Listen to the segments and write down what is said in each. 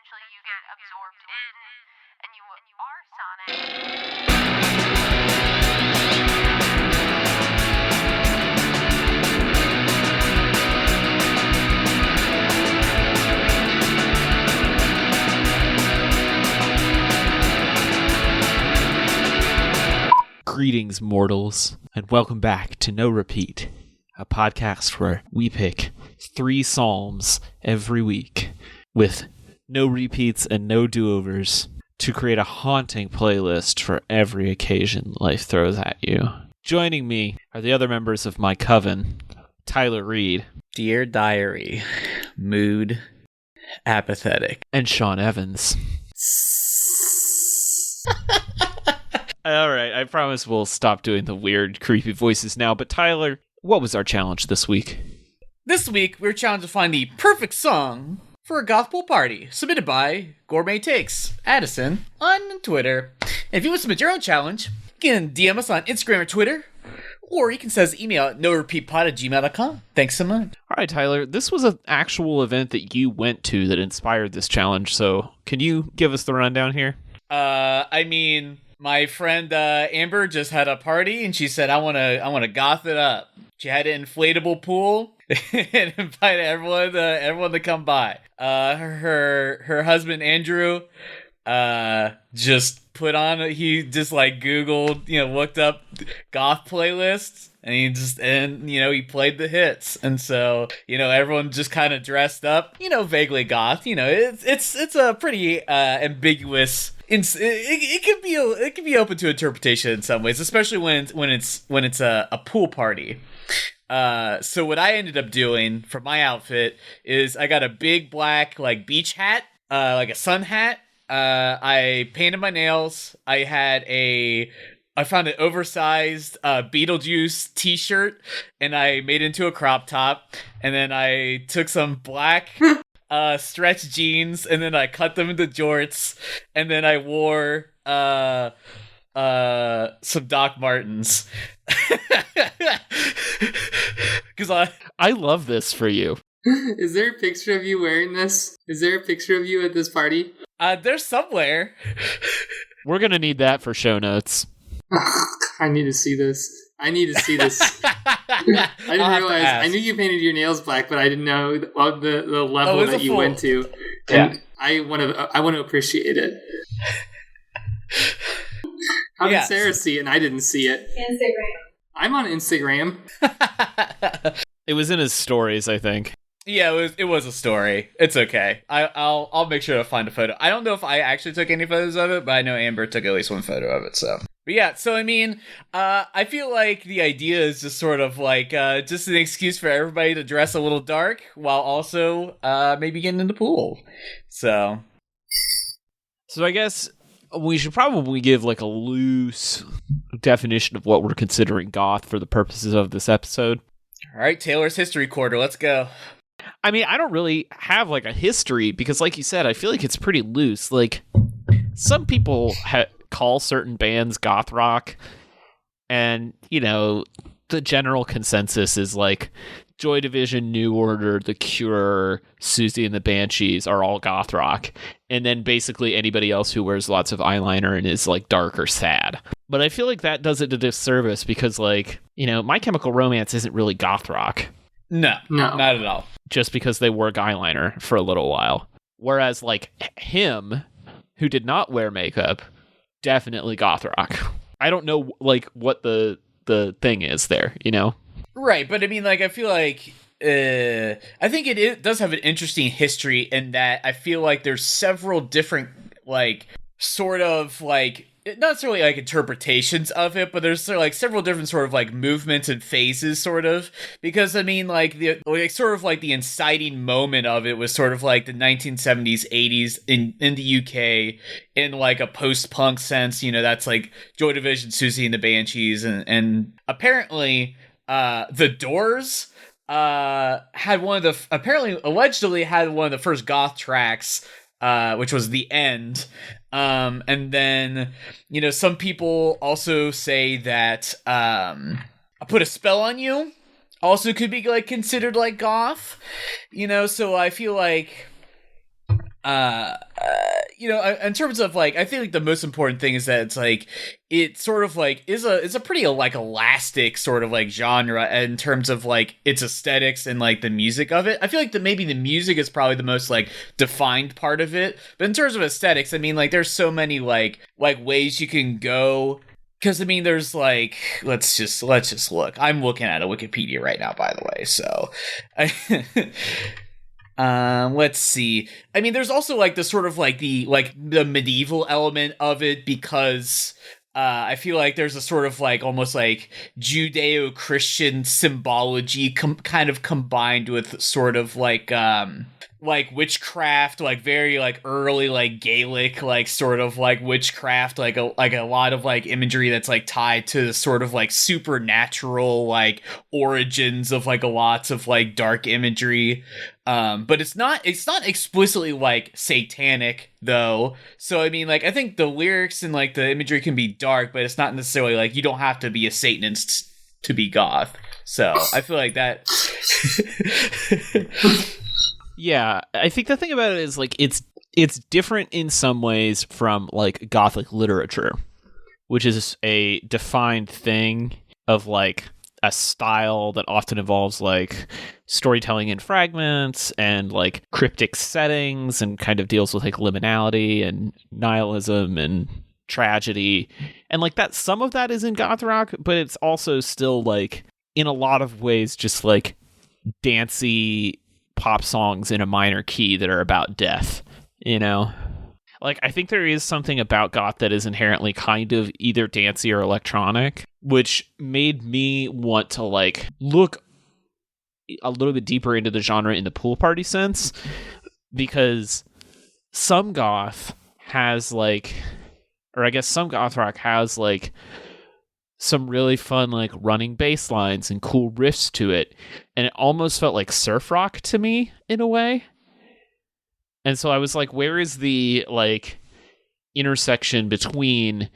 eventually you get absorbed in, and you are Sonic. Greetings, mortals, and welcome back to No Repeat, a podcast where we pick 3 psalms every week with no repeats and no do-overs to create a haunting playlist for every occasion life throws at you. Joining me are the other members of my coven, Tyler Reed. Dear Diary, mood apathetic. And Sean Evans. All right, I promise we'll stop doing the weird, creepy voices now. But Tyler, what was our challenge this week? This week, we're challenged to find the perfect song for a goth pool party, submitted by Gourmet Takes Addison on Twitter. And if you want to submit your own challenge, you can DM us on Instagram or Twitter, or you can send us an email at norepeatpod@gmail.com. Thanks so much. All right, Tyler, this was an actual event that you went to that inspired this challenge. So can you give us the rundown here? My friend Amber just had a party, and she said, "I want to goth it up." She had an inflatable pool and invited everyone to come by. Her husband Andrew just put on. He just Googled, looked up goth playlists, and he played the hits, and so everyone just kind of dressed up, vaguely goth. It's a pretty ambiguous. It can be open to interpretation in some ways, especially when it's a pool party. So what I ended up doing for my outfit is I got a big black beach hat, like a sun hat. I painted my nails. I found an oversized Beetlejuice t-shirt, and I made it into a crop top. And then I took some black stretch jeans, and then I cut them into jorts, and then I wore some Doc Martens. Because I love this for you. Is there a picture of you wearing this? Is there a picture of you at this party? There's somewhere. We're going to need that for show notes. I need to see this. I didn't realize. I knew you painted your nails black, but I didn't know the level that you went to. And yeah. I want to appreciate it. How did Sarah see it and I didn't see it? Instagram. I'm on Instagram. It was in his stories, I think. Yeah, it was a story. It's okay. I'll make sure to find a photo. I don't know if I actually took any photos of it, but I know Amber took at least one photo of it. So, but yeah. So I feel like the idea is just sort of just an excuse for everybody to dress a little dark while also maybe getting in the pool. So I guess we should probably give a loose definition of what we're considering goth for the purposes of this episode. All right, Taylor's History Quarter. Let's go. I don't really have a history because, like you said, I feel like it's pretty loose. Some people call certain bands goth rock, and the general consensus is Joy Division, New Order, The Cure, Susie and the Banshees are all goth rock, and then basically anybody else who wears lots of eyeliner and is dark or sad. But I feel like that does it a disservice because My Chemical Romance isn't really goth rock. No, not at all. Just because they wore eyeliner for a little while. Whereas him, who did not wear makeup, definitely goth rock. I don't know what the thing is there, Right, but I feel I think it does have an interesting history in that I feel there's several different sort of not necessarily interpretations of it, but there's several different sort of movements and phases sort of, because the inciting moment of it was sort of the 1970s 80s in the UK in a post-punk sense. That's Joy Division, Susie and the Banshees, and apparently the Doors allegedly had one of the first goth tracks, which was The End. And then, some people also say that I Put a Spell on You also could be considered goth, so I feel in terms of like, I feel like the most important thing is that it's like, it sort of like is a pretty like elastic sort of like genre in terms of like its aesthetics and like the music of it. I feel like maybe the music is probably the most like defined part of it, but in terms of aesthetics, I mean, like there's so many like ways you can go. Because I mean, there's like, let's just look. I'm looking at a Wikipedia right now, by the way. So, let's see. I mean, there's also like the sort of like the medieval element of it, because I feel like there's a sort of like almost like Judeo-Christian symbology kind of combined with sort of like witchcraft, like very like early like Gaelic like sort of like witchcraft, like a lot of like imagery that's like tied to the sort of like supernatural like origins of like a lots of like dark imagery. But it's not explicitly like satanic though. So I mean, like I think the lyrics and like the imagery can be dark, but it's not necessarily like you don't have to be a Satanist to be goth. So I feel like that. Yeah, I think the thing about it is like it's different in some ways from like Gothic literature, which is a defined thing of like a style that often involves like storytelling in fragments and like cryptic settings and kind of deals with like liminality and nihilism and tragedy. And like that, some of that is in goth rock, but it's also still like in a lot of ways just like dancey pop songs in a minor key that are about death, you know? Like, I think there is something about goth that is inherently kind of either dancey or electronic, which made me want to, like, look a little bit deeper into the genre in the pool party sense, because some goth has, like, or I guess some goth rock has, like, some really fun like running bass lines and cool riffs to it, and it almost felt like surf rock to me in a way. And so I was like, where is the like intersection between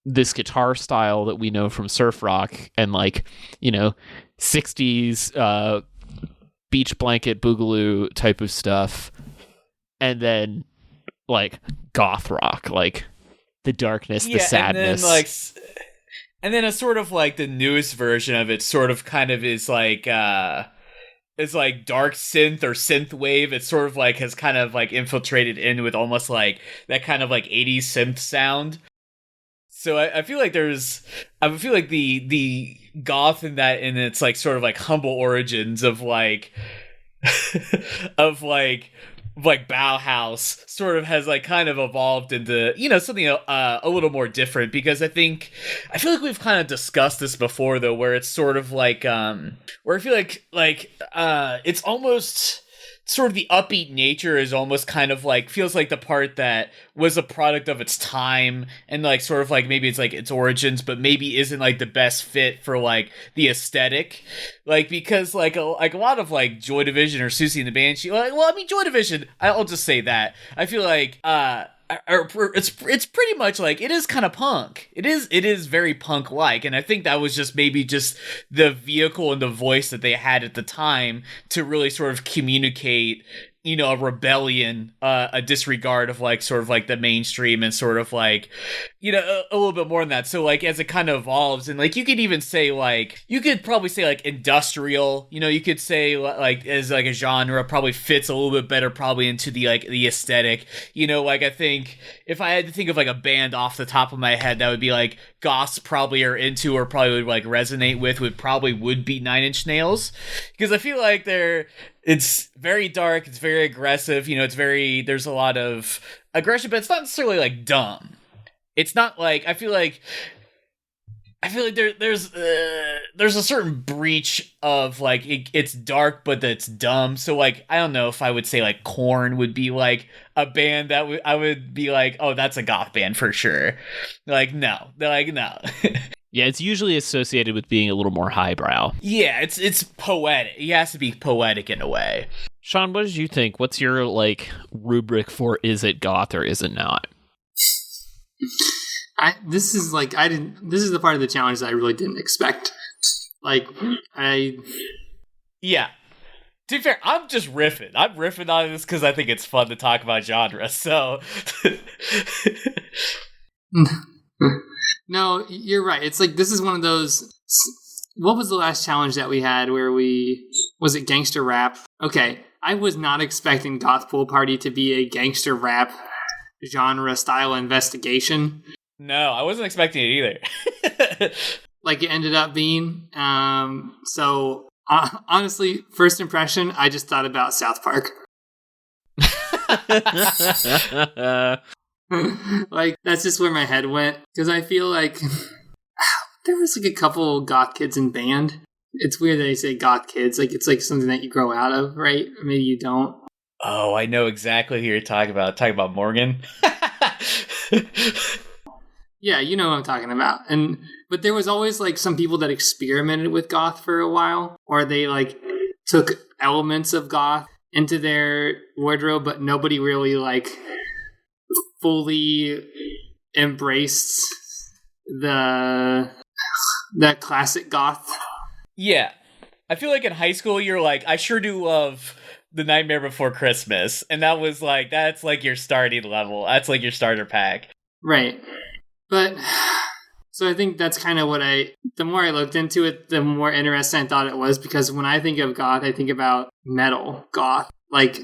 this guitar style that we know from surf rock and like, you know, 60s beach blanket boogaloo type of stuff, and then like goth rock, like the darkness, the sadness, and then a sort of like the newest version of it sort of kind of is like dark synth or synth wave. It sort of like has kind of like infiltrated in with almost like that kind of like 80s synth sound. So I feel like the goth in that, in its like sort of like humble origins of like of like Bauhaus sort of has like kind of evolved into, you know, something a little more different, because I feel like we've kind of discussed this before though, where it's sort of like where I feel like it's almost sort of the upbeat nature is almost kind of like feels like the part that was a product of its time, and like sort of like maybe it's like its origins, but maybe isn't like the best fit for like the aesthetic, like because like a lot of like Joy Division or Susie and the Banshee, like, well, I mean Joy Division, I'll just say that I feel like it's pretty much like it is kind of punk. It is very punk like, and I think that was just maybe just the vehicle and the voice that they had at the time to really sort of communicate, you know, a rebellion, a disregard of like sort of like the mainstream, and sort of like, you know, a little bit more than that. So like as it kind of evolves, and like you could even say like, you could probably say like industrial, you know, you could say like as like a genre probably fits a little bit better probably into the like the aesthetic, you know, like I think if I had to think of like a band off the top of my head that would be like goths probably are into or probably would like resonate with would be Nine Inch Nails, because I feel like it's very dark, it's very aggressive, you know, there's a lot of aggression, but it's not necessarily like dumb. It's not like, I feel like there's a certain breach of like it's dark but it's dumb. So like I don't know if I would say like Korn would be like a band that I would be like, oh, that's a goth band for sure. Like no, they're like no. Yeah, it's usually associated with being a little more highbrow. Yeah, it's poetic. It has to be poetic in a way. Sean, what did you think? What's your like rubric for is it goth or is it not? This is the part of the challenge that I really didn't expect. Like yeah. To be fair, I'm just riffing. I'm riffing on this because I think it's fun to talk about genre. So, no, you're right. It's like this is one of those. What was the last challenge that we had where was it gangster rap? Okay, I was not expecting Goth Pool Party to be a gangster rap genre style investigation. No, I wasn't expecting it either. Like it ended up being. So honestly, first impression, I just thought about South Park. Like that's just where my head went because I feel like there was like a couple goth kids in band. It's weird that they say goth kids. Like it's like something that you grow out of, right? Or maybe you don't. Oh, I know exactly who you're talking about. Talking about Morgan. Yeah, you know what I'm talking about. But there was always like some people that experimented with goth for a while, or they like took elements of goth into their wardrobe, but nobody really like fully embraced that classic goth. Yeah. I feel like in high school you're like, I sure do love The Nightmare Before Christmas. And that was like, that's like your starting level. That's like your starter pack. Right. But so I think that's kind of the more I looked into it, the more interesting I thought it was, because when I think of goth, I think about metal goth. Like,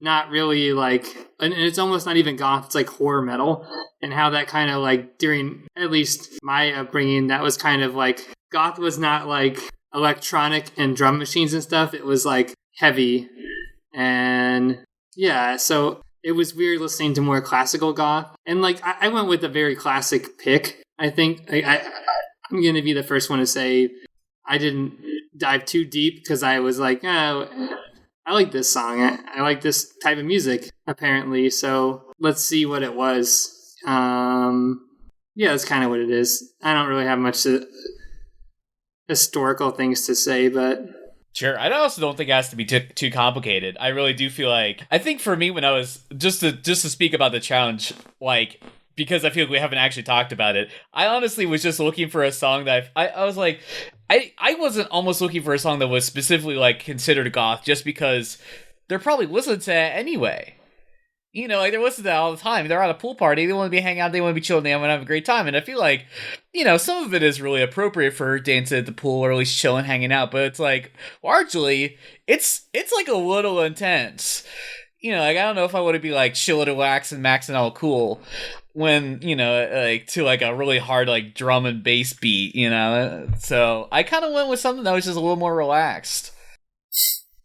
not really like, and it's almost not even goth, it's like horror metal. And how that kind of like, during at least my upbringing, that was kind of like, goth was not like electronic and drum machines and stuff. It was like heavy. And yeah, so it was weird listening to more classical goth. And like, I went with a very classic pick. I think I'm going to be the first one to say I didn't dive too deep because I was like, oh, I like this song. I like this type of music, apparently. So let's see what it was. Yeah, that's kind of what it is. I don't really have much historical things to say, but... Sure. I also don't think it has to be too complicated. I really do feel like... I think for me, when I was... Just to speak about the challenge, like... Because I feel like we haven't actually talked about it. I honestly was just looking for a song that I was like... I wasn't almost looking for a song that was specifically, like, considered goth, just because they're probably listening to it anyway. You know, like, they're listening to that all the time. They're at a pool party, they want to be hanging out, they want to be chilling, they want to have a great time. And I feel like, you know, some of it is really appropriate for dancing at the pool, or at least chilling, hanging out. But it's like, largely, it's like a little intense. You know, like, I don't know if I would be like chilling, relaxing, maxing all cool when, you know, like to like a really hard like drum and bass beat, you know. So I kind of went with something that was just a little more relaxed.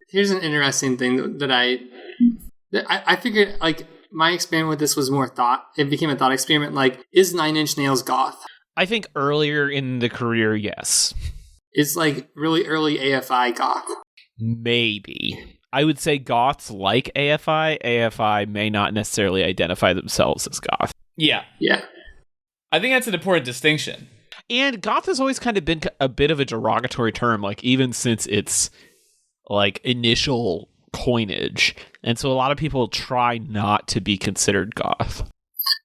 Here's an interesting thing that I figured, like, my experiment with this was more thought. It became a thought experiment. Like, is Nine Inch Nails goth? I think earlier in the career, yes. It's like really early AFI goth. Maybe. I would say goths like AFI. AFI may not necessarily identify themselves as goth. Yeah. Yeah. I think that's an important distinction. And goth has always kind of been a bit of a derogatory term, like, even since its, like, initial coinage. And so a lot of people try not to be considered goth.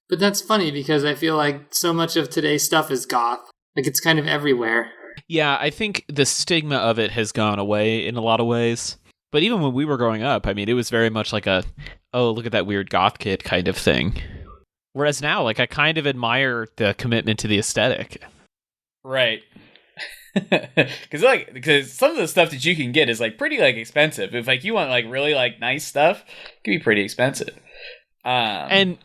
But that's funny because I feel like so much of today's stuff is goth. Like, it's kind of everywhere. Yeah, I think the stigma of it has gone away in a lot of ways. But even when we were growing up, I mean, it was very much like oh, look at that weird goth kid kind of thing. Whereas now, like, I kind of admire the commitment to the aesthetic. Right. Because some of the stuff that you can get is like pretty like expensive. If like you want like really like nice stuff, it can be pretty expensive. And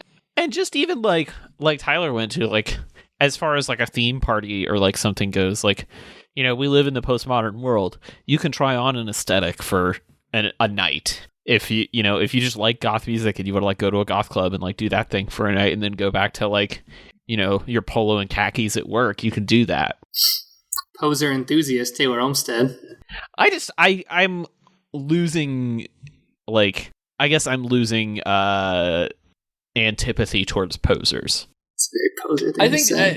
just even like Tyler went to, like, as far as like a theme party or like something goes, like, you know, we live in the postmodern world. You can try on an aesthetic for a night. If you just like goth music and you want to like go to a goth club and like do that thing for a night and then go back to, like, you know, your polo and khakis at work, you can do that. Poser enthusiast Taylor Olmstead. I'm losing, like, I guess I'm losing antipathy towards posers. It's a very poser thing I think to say.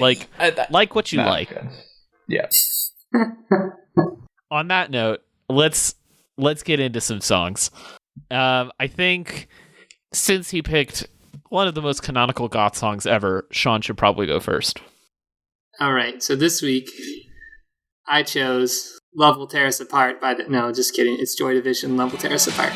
Like what you like. Yeah. On that note, let's get into some songs. I think since he picked one of the most canonical goth songs ever, Sean should probably go first. All right, so this week I chose Love Will Tear Us Apart by no, just kidding. It's Joy Division, Love Will Tear Us Apart.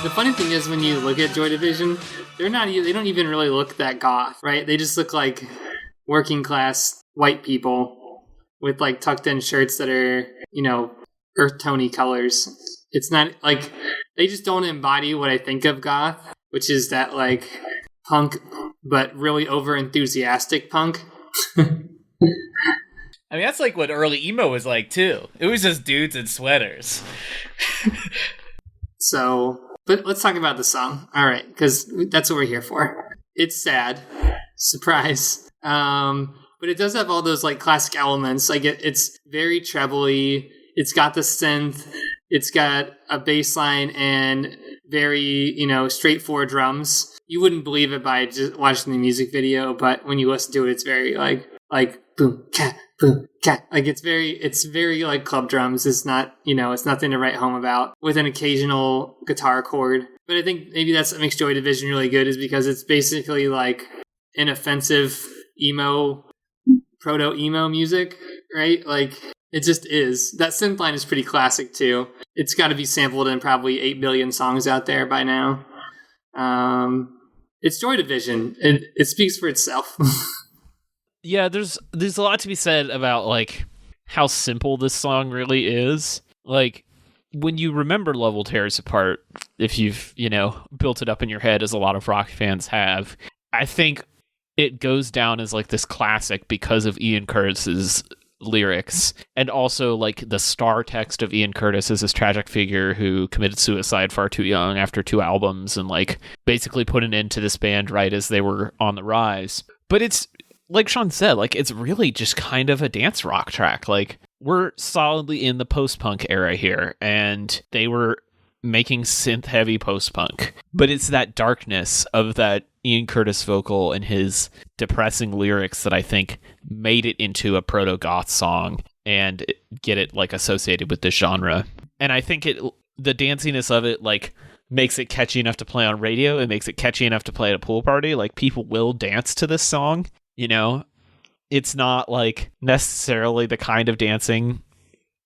The funny thing is, when you look at Joy Division, they don't even really look that goth, right? They just look like working class white people with like tucked in shirts that are, earth tony colors. It's not like they just don't embody what I think of goth, which is that like punk, but really over enthusiastic punk. I mean, that's like what early emo was like too. It was just dudes in sweaters. But let's talk about the song. All right, because that's what we're here for. It's sad. Surprise. But it does have all those like classic elements. Like it's very trebly. It's got the synth. It's got a bass line and very, straightforward drums. You wouldn't believe it by just watching the music video, but when you listen to it, it's very like boom, cat, boom, cat. Like it's very like club drums. It's not, it's nothing to write home about, with an occasional guitar chord. But I think maybe that's what makes Joy Division really good, is because it's basically like inoffensive emo, proto-emo music, right? Like it just is. That synth line is pretty classic too. It's got to be sampled in probably 8 billion songs out there by now. It's Joy Division. It speaks for itself. Yeah, there's a lot to be said about like how simple this song really is. Like when you remember Love Will Tear Us Apart, if you've, built it up in your head as a lot of rock fans have, I think it goes down as like this classic because of Ian Curtis's lyrics, and also like the star text of Ian Curtis is this tragic figure who committed suicide far too young after 2 albums and like basically put an end to this band right as they were on the rise. But it's like Sean said, like it's really just kind of a dance rock track. Like we're solidly in the post-punk era here, and they were making synth-heavy post-punk. But it's that darkness of that Ian Curtis vocal and his depressing lyrics that I think made it into a proto-goth song and get it like associated with this genre. And I think the danciness of it like makes it catchy enough to play on radio. It makes it catchy enough to play at a pool party. Like people will dance to this song. It's not like necessarily the kind of dancing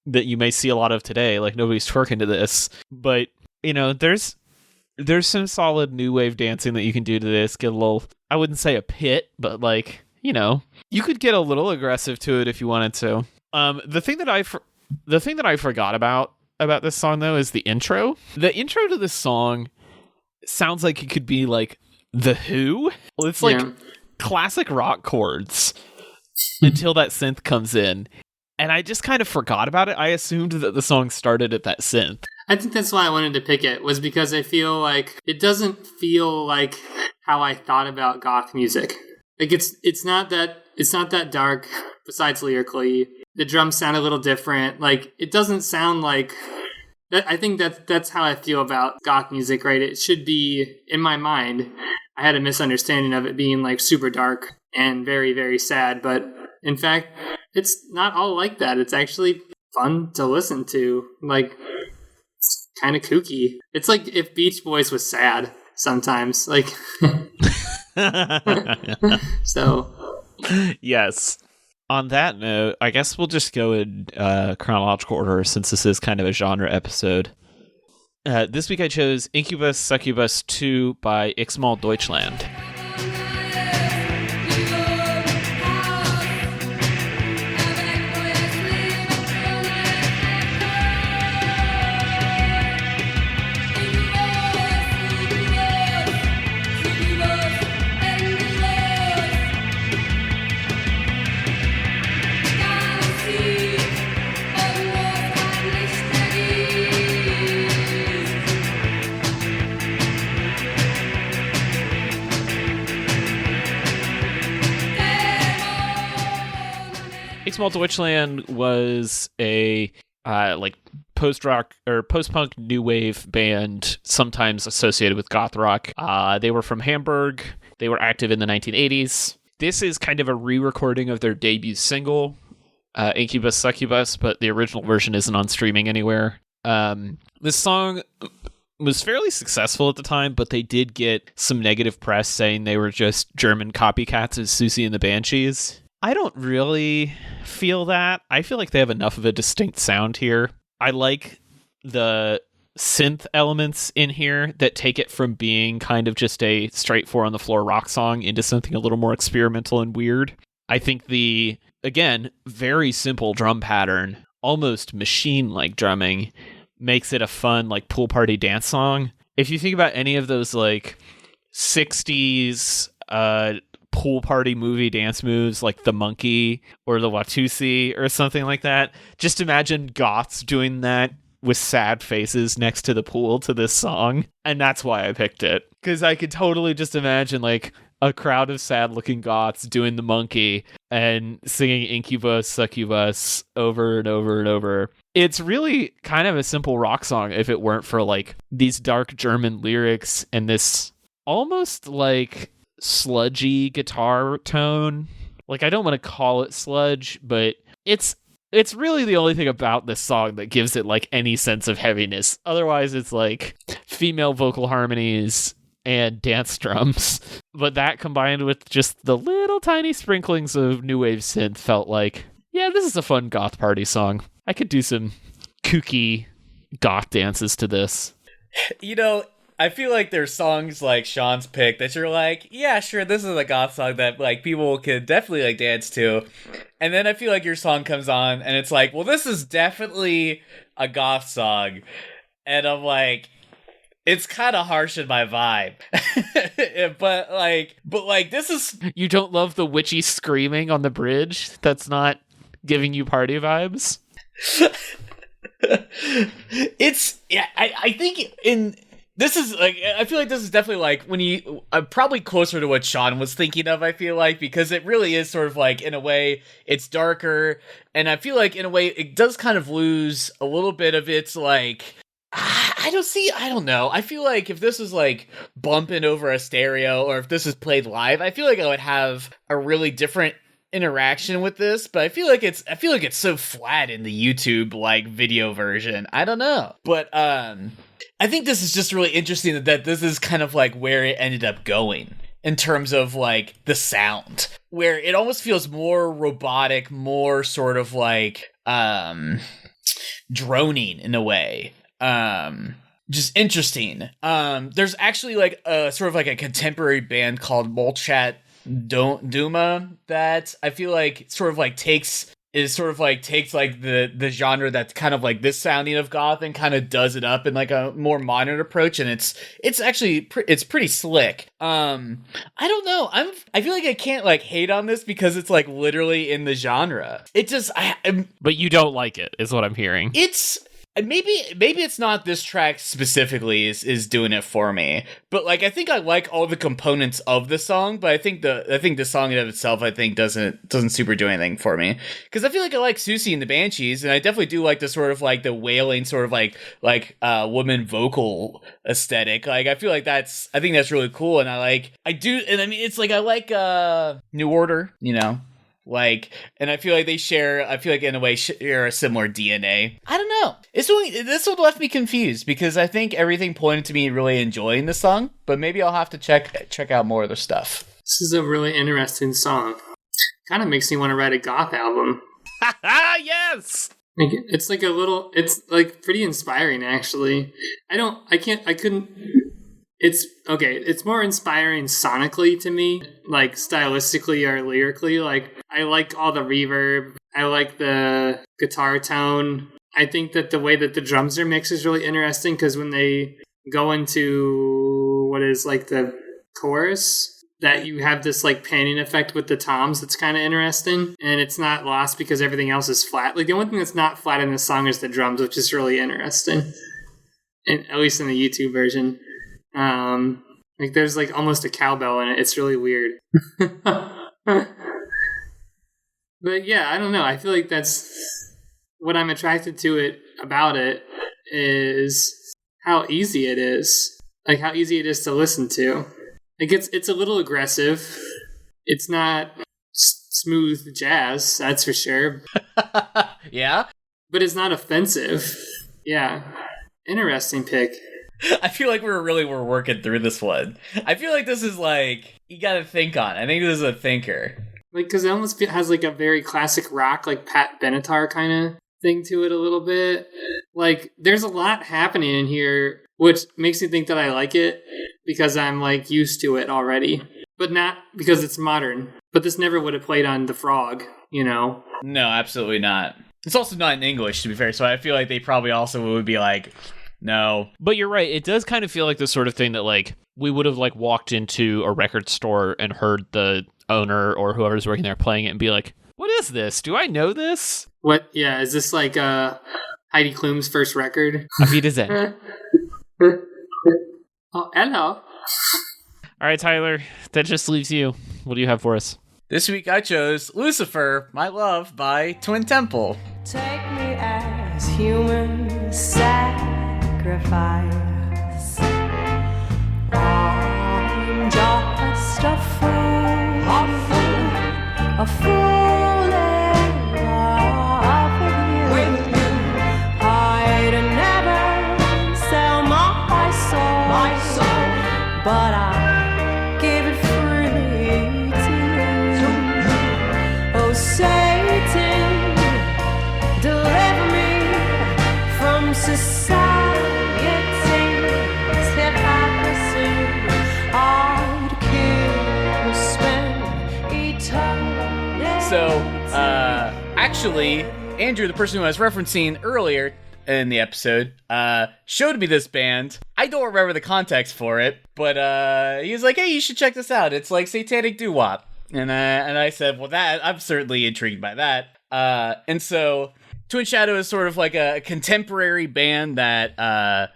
that you may see a lot of today. Like nobody's twerking to this, but there's some solid new wave dancing that you can do to this. Get a little, I wouldn't say a pit, but like, you could get a little aggressive to it if you wanted to. The thing that I forgot about this song though is the intro. The intro to this song sounds like it could be like The Who. It's like classic rock chords until that synth comes in, and I just kind of forgot about it. I assumed that the song started at that synth. I think that's why I wanted to pick it, was because I feel like it doesn't feel like how I thought about goth music. Like it's not that dark. Besides lyrically, the drums sound a little different. Like it doesn't sound like that. I think that's how I feel about goth music, right? It should be, in my mind, I had a misunderstanding of it being like super dark and very, very sad, but in fact, it's not all like that. It's actually fun to listen to. Like, it's kind of kooky. It's like if Beach Boys was sad sometimes. Like, so. Yes. On that note, I guess we'll just go in chronological order since this is kind of a genre episode. This week I chose Incubus Succubus 2 by Ixmal Deutschland. Exalted Witchland was a like post-rock or post-punk new wave band, sometimes associated with goth rock. They were from Hamburg. They were active in the 1980s. This is kind of a re-recording of their debut single, Incubus Succubus, but the original version isn't on streaming anywhere. This song was fairly successful at the time, but they did get some negative press saying they were just German copycats of Susie and the Banshees. I don't really feel that. I feel like they have enough of a distinct sound here. I like the synth elements in here that take it from being kind of just a straight four on the floor rock song into something a little more experimental and weird. I think the, again, very simple drum pattern, almost machine-like drumming, makes it a fun like pool party dance song. If you think about any of those like 60s pool party movie dance moves like the monkey or the Watusi or something like that, just imagine goths doing that with sad faces next to the pool to this song. And that's why I picked it, because I could totally just imagine like a crowd of sad looking goths doing the monkey and singing Incubus Succubus over and over and over. It's really kind of a simple rock song if it weren't for like these dark German lyrics and this almost like sludgy guitar tone. Like, I don't want to call it sludge, but it's really the only thing about this song that gives it like any sense of heaviness. Otherwise, it's like female vocal harmonies and dance drums. But that combined with just the little tiny sprinklings of new wave synth felt like, yeah, this is a fun goth party song. I could do some kooky goth dances to this. You know, I feel like there's songs like Sean's pick that you're like, yeah, sure, this is a goth song that like people could definitely like dance to. And then I feel like your song comes on and it's like, well, this is definitely a goth song. And I'm like, it's kind of harsh in my vibe. but like this is... You don't love the witchy screaming on the bridge? That's not giving you party vibes? It's... Yeah, I think in... This is like, I feel like this is definitely like when you, probably closer to what Sean was thinking of, I feel like, because it really is sort of like, in a way, it's darker, and I feel like in a way it does kind of lose a little bit of its like, I don't know. I feel like if this is like bumping over a stereo or if this is played live, I feel like I would have a really different interaction with this, but I feel like it's so flat in the YouTube like video version. I don't know. But I think this is just really interesting that this is kind of like where it ended up going in terms of like the sound, where it almost feels more robotic, more sort of like droning in a way. Just interesting. There's actually like a sort of like a contemporary band called Molchat Duma that I feel like sort of like takes like the genre that's kind of like this sounding of goth and kind of does it up in like a more modern approach, and it's actually it's pretty slick. I don't know. I feel like I can't like hate on this because it's like literally in the genre. It just but you don't like it, is what I'm hearing. It's maybe it's not this track specifically is doing it for me, but like I think I like all the components of the song, but I think the song in of itself I think doesn't super do anything for me, because I feel like I like Susie and the Banshees, and I definitely do like the sort of like the wailing sort of like woman vocal aesthetic. Like I feel like I think that's really cool, and I do, and I mean it's like I like New Order, you know. Like, and I feel like in a way share a similar DNA. I don't know. This one left me confused because I think everything pointed to me really enjoying the song, but maybe I'll have to check out more of their stuff. This is a really interesting song. Kind of makes me want to write a goth album. Yes! It's like pretty inspiring actually. It's more inspiring sonically to me, like stylistically or lyrically. Like, I like all the reverb. I like the guitar tone. I think that the way that the drums are mixed is really interesting because when they go into what is like the chorus, that you have this like panning effect with the toms that's kind of interesting, and it's not lost because everything else is flat. Like the one thing that's not flat in this song is the drums, which is really interesting, and at least in the YouTube version. Like there's like almost a cowbell in it. It's really weird. But yeah, I don't know. I feel like that's what I'm attracted to it about it is how easy it is. Like how easy it is to listen to. Like it's a little aggressive. It's not smooth jazz, that's for sure. Yeah? But it's not offensive. Yeah. Interesting pick. I feel like we're working through this one. I feel like this is like, you gotta think on it. I think this is a thinker. Like, because it almost has like a very classic rock, like Pat Benatar kind of thing to it a little bit. Like, there's a lot happening in here, which makes me think that I like it because I'm like used to it already. But not because it's modern. But this never would have played on The Frog, you know? No, absolutely not. It's also not in English, to be fair, so I feel like they probably also would be like, no. But you're right, it does kind of feel like the sort of thing that, like, we would have, like, walked into a record store and heard the owner or whoever's working there playing it and be like, what is this? Do I know this? What? Yeah, is this like Heidi Klum's first record? Auf Wiedersehen. Oh, hello. All right, Tyler, that just leaves you. What do you have for us? This week I chose Lucifer, My Love by Twin Temple. Take me as human sacrifice. I'm just a fool, a fool in love with you. I'd never sell my soul, but I give it freely to you. Oh, Satan, deliver me from society's hypocrisy. I'd kill, spend eternity. So, actually, Andrew, the person who I was referencing earlier in the episode, showed me this band. I don't remember the context for it, but he was like, hey, you should check this out. It's like satanic doo-wop. And I said, well, I'm certainly intrigued by that. And so Twin Shadow is sort of like a contemporary band that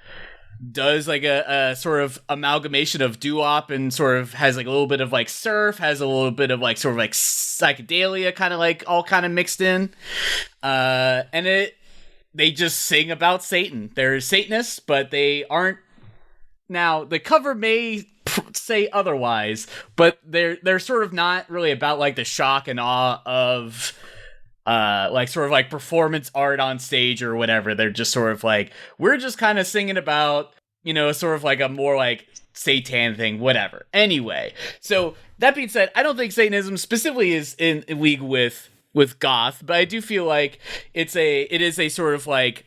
does like a sort of amalgamation of doo-wop and sort of has like a little bit of like surf, has a little bit of like sort of like psychedelia kind of like all kind of mixed in. And they just sing about Satan. They're Satanists, but they aren't. Now, the cover may say otherwise, but they're sort of not really about like the shock and awe of like sort of like performance art on stage or whatever. They're just sort of like, we're just kind of singing about, you know, sort of like a more like Satan thing, whatever. Anyway, so that being said, I don't think Satanism specifically is in league with Goth, but I do feel like it is a sort of like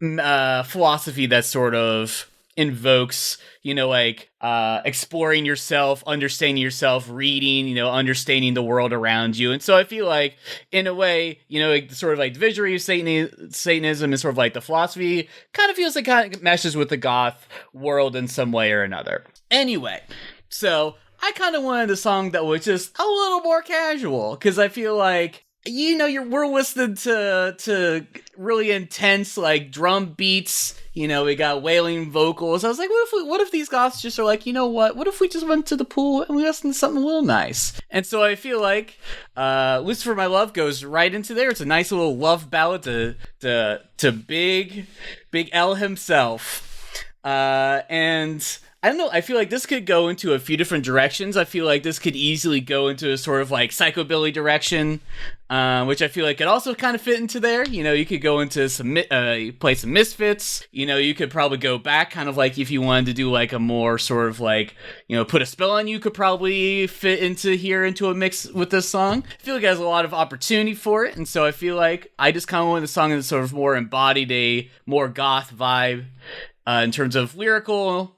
philosophy that sort of invokes, you know, like exploring yourself, understanding yourself, reading, you know, understanding the world around you. And so I feel like in a way, you know, like, sort of like the visual of Satanism is sort of like the philosophy kind of feels like kind of meshes with the Goth world in some way or another. Anyway, so I kind of wanted a song that was just a little more casual, because I feel like, you know, we're listening to really intense like drum beats. You know, we got wailing vocals. I was like, what if these Goths just are like, you know what if we just went to the pool and we listened to something a little nice? And so I feel like Lucifer, My Love goes right into there. It's a nice little love ballad to Big L himself. And I don't know, I feel like this could go into a few different directions. I feel like this could easily go into a sort of like psychobilly direction, which I feel like could also kind of fit into there. You know, you could go into some, play some Misfits. You know, you could probably go back kind of like if you wanted to do like a more sort of like, you know, Put a Spell on You could probably fit into here into a mix with this song. I feel like it has a lot of opportunity for it. And so I feel like I just kind of wanted the song that sort of more embodied a more goth vibe in terms of lyrical,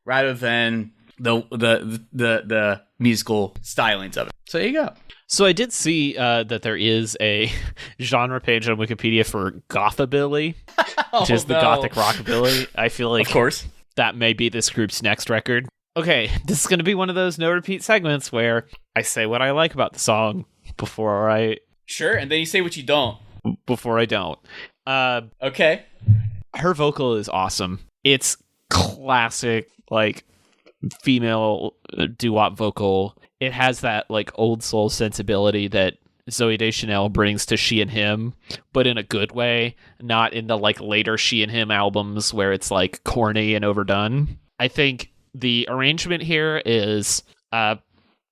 rather than the musical stylings of it. So there you go. So I did see that there is a genre page on Wikipedia for gothabilly, which is the gothic rockabilly. I feel like, of course, that may be this group's next record. Okay, this is going to be one of those no repeat segments where I say what I like about the song before I... Sure, and then you say what you don't. Before I don't. Okay. Her vocal is awesome. It's classic, like, female doo-wop vocal. It has that, like, old soul sensibility that Zooey Deschanel brings to She and Him, but in a good way, not in the like later She and Him albums where it's like corny and overdone. I think the arrangement here is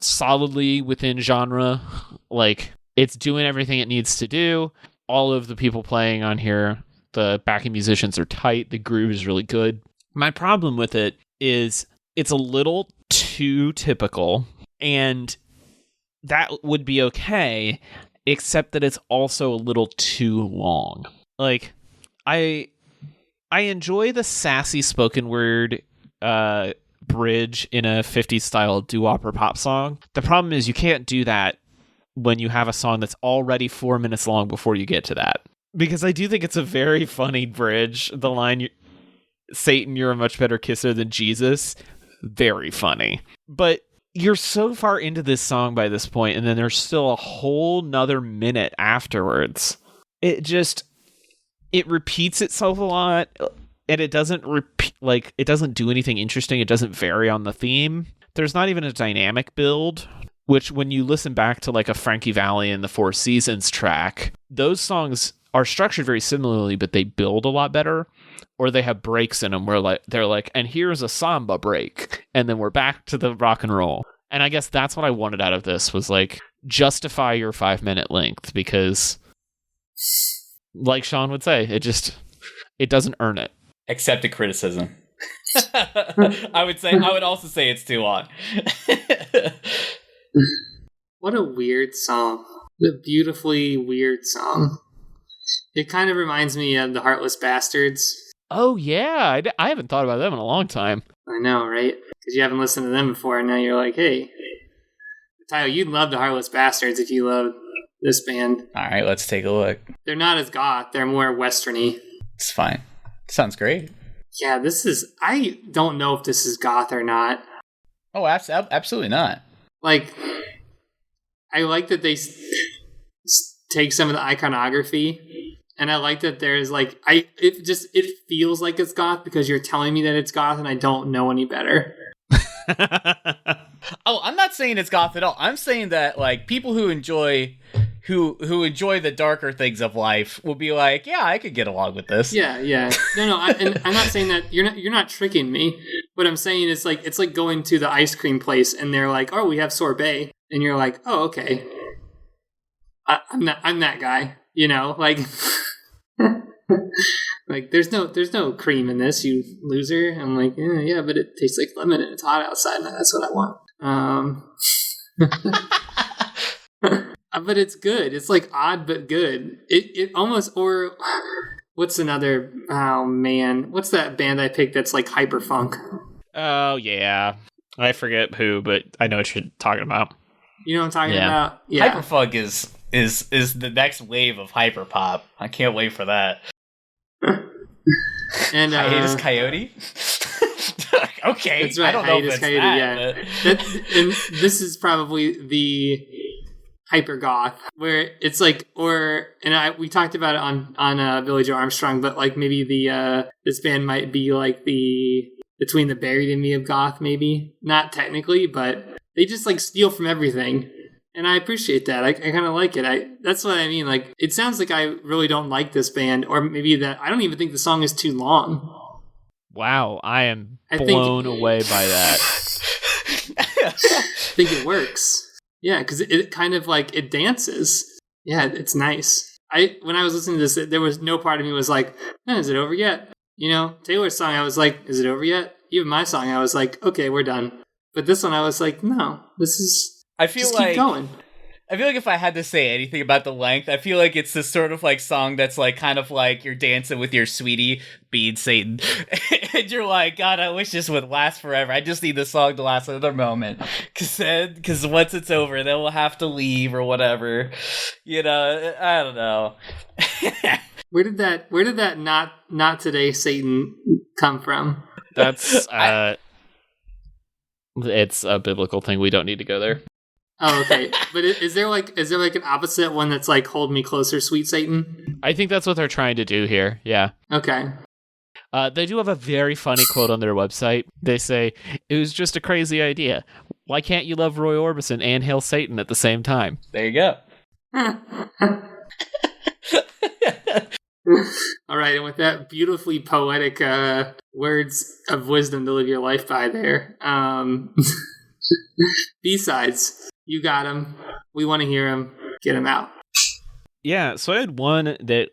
solidly within genre. Like, it's doing everything it needs to do. All of the people playing on here, the backing musicians are tight. The groove is really good. My problem with it is it's a little too typical, and that would be okay, except that it's also a little too long. Like, I enjoy the sassy spoken word bridge in a 50s style doo-wop or pop song. The problem is you can't do that when you have a song that's already 4 minutes long before you get to that. Because I do think it's a very funny bridge. The line, Satan, you're a much better kisser than Jesus. Very funny. But you're so far into this song by this point, and then there's still a whole nother minute afterwards. It repeats itself a lot, and it doesn't it doesn't do anything interesting. It doesn't vary on the theme. There's not even a dynamic build, which when you listen back to like a Frankie Valli and the Four Seasons track, those songs are structured very similarly, but they build a lot better, or they have breaks in them where they're like, and here's a samba break, and then we're back to the rock and roll. And I guess that's what I wanted out of this, was like, justify your 5-minute length, because like Sean would say, it doesn't earn it. Accepted criticism. I would also say it's too long. What a weird song. A beautifully weird song. It kind of reminds me of the Heartless Bastards. Oh, yeah. I haven't thought about them in a long time. I know, right? Because you haven't listened to them before, and now you're like, hey, Tyler, you'd love the Heartless Bastards if you love this band. All right, let's take a look. They're not as goth. They're more westerny. It's fine. Sounds great. Yeah, I don't know if this is goth or not. Oh, absolutely not. Like, I like that they take some of the iconography, and I like that there's like, it feels like it's goth because you're telling me that it's goth, and I don't know any better. Oh, I'm not saying it's goth at all. I'm saying that like people who enjoy the darker things of life will be like, yeah, I could get along with this. Yeah. No. I'm not saying that you're not tricking me. What I'm saying is like, it's like going to the ice cream place and they're like, oh, we have sorbet, and you're like, oh, okay. I'm that guy, you know, like. Like, there's no cream in this, you loser. I'm like, yeah, but it tastes like lemon and it's hot outside, and that's what I want. But it's good. It's like odd but good. It almost, or what's another? Oh man, what's that band I picked that's like hyper funk? Oh yeah, I forget who, but I know what you're talking about. You know what I'm talking about? Yeah. Hyperfunk is the next wave of hyperpop. I can't wait for that. And Hiatus Coyote. Okay, that's right. I don't know if it's Coyote, that, yeah. And this is probably the hyper goth, where it's like, we talked about it on Billy Joe Armstrong, but like maybe this band might be like between the Buried in Me of goth, maybe not technically, but they just like steal from everything. And I appreciate that. I kind of like it. That's what I mean. Like, it sounds like I really don't like this band, or maybe that I don't even think the song is too long. Wow, I am blown away by that. I think it works. Yeah, because it kind of like, it dances. Yeah, it's nice. When I was listening to this, there was no part of me was like, is it over yet? You know, Taylor's song, I was like, is it over yet? Even my song, I was like, okay, we're done. But this one, I was like, no, this is... Just keep going. I feel like if I had to say anything about the length, I feel like it's this sort of like song that's like kind of like you're dancing with your sweetie being Satan. And you're like, God, I wish this would last forever. I just need the song to last another moment. Because once it's over, then we'll have to leave or whatever. You know, I don't know. Where did that not today Satan come from? That's it's a biblical thing. We don't need to go there. Oh, okay. But is there like an opposite one that's like, hold me closer, sweet Satan? I think that's what they're trying to do here. Yeah. Okay. They do have a very funny quote on their website. They say, it was just a crazy idea. Why can't you love Roy Orbison and hail Satan at the same time? There you go. All right, and with that beautifully poetic words of wisdom to live your life by there, B-sides, you got them. We want to hear them. Get them out. Yeah, so I had one that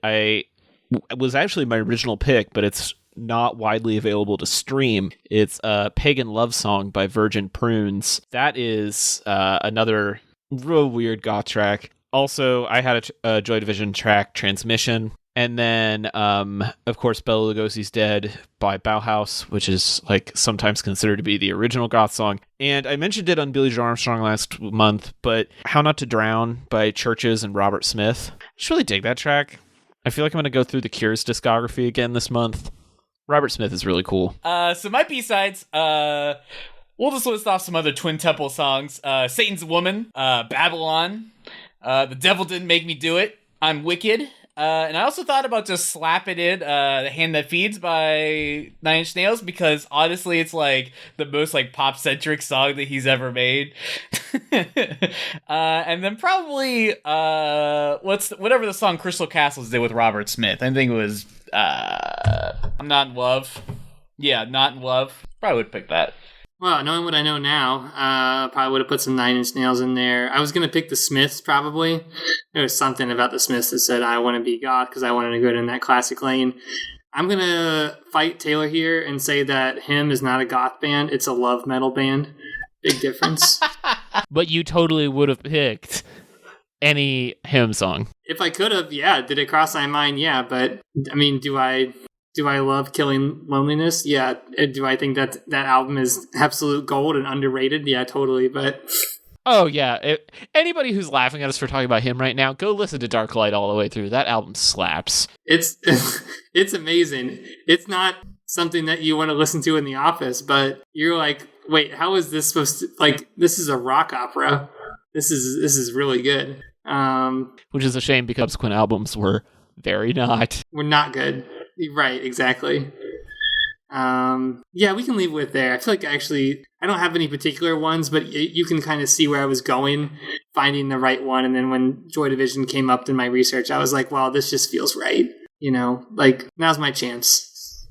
was actually my original pick, but it's not widely available to stream. It's a Pagan Love Song by Virgin Prunes. That is another real weird goth track. Also, I had a Joy Division track, Transmission. And then, of course, Bela Lugosi's Dead by Bauhaus, which is like sometimes considered to be the original goth song. And I mentioned it on Billie Joe Armstrong last month, but How Not to Drown by Churches and Robert Smith. I just really dig that track. I feel like I'm going to go through the Cure's discography again this month. Robert Smith is really cool. So my B-sides, we'll just list off some other Twin Temple songs. Satan's Woman, Babylon, The Devil Didn't Make Me Do It, I'm Wicked. And I also thought about just slapping in The Hand That Feeds by Nine Inch Nails, because honestly it's like the most like pop-centric song that he's ever made. And then probably whatever the song Crystal Castles did with Robert Smith. I think it was I'm Not in Love. Yeah, Not in Love. Probably would pick that. Well, knowing what I know now, probably would have put some Nine Inch Nails in there. I was going to pick the Smiths, probably. There was something about the Smiths that said I want to be goth because I wanted to go in that classic lane. I'm going to fight Taylor here and say that Him is not a goth band. It's a love metal band. Big difference. But you totally would have picked any Him song. If I could have, yeah. Did it cross my mind? Yeah. But, I mean, do I love Killing Loneliness? Yeah. Do I think that album is absolute gold and underrated? Yeah, totally. But oh yeah, anybody who's laughing at us for talking about Him right now, go listen to Dark Light all the way through. That album slaps. It's amazing. It's not something that you want to listen to in the office, but you're like, wait, how is this supposed to, like, this is a rock opera. This is really good. Which is a shame because subsequent albums were very not. We're not good. Right, exactly. Yeah, we can leave with there. I feel like actually, I don't have any particular ones, but you can kind of see where I was going, finding the right one. And then when Joy Division came up in my research, I was like, well, this just feels right. You know, like, now's my chance.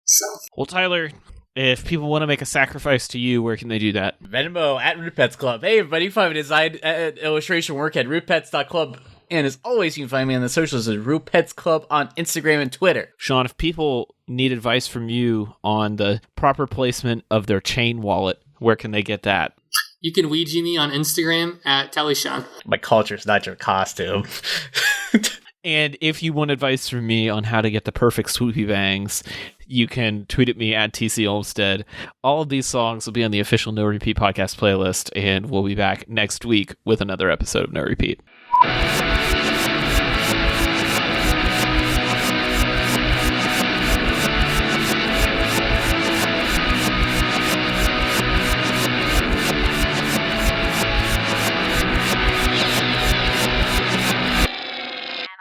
So. Well, Tyler, if people want to make a sacrifice to you, where can they do that? Venmo at Rootpets Club. Hey, everybody, you can find me design illustration work at rootpets.club. And as always, you can find me on the socials at Rootpets Club on Instagram and Twitter. Sean, if people need advice from you on the proper placement of their chain wallet, where can they get that? You can Ouija me on Instagram at TellySean. My culture's not your costume. And if you want advice from me on how to get the perfect swoopy bangs, you can tweet at me at TC Olmstead. All of these songs will be on the official No Repeat podcast playlist, and we'll be back next week with another episode of No Repeat.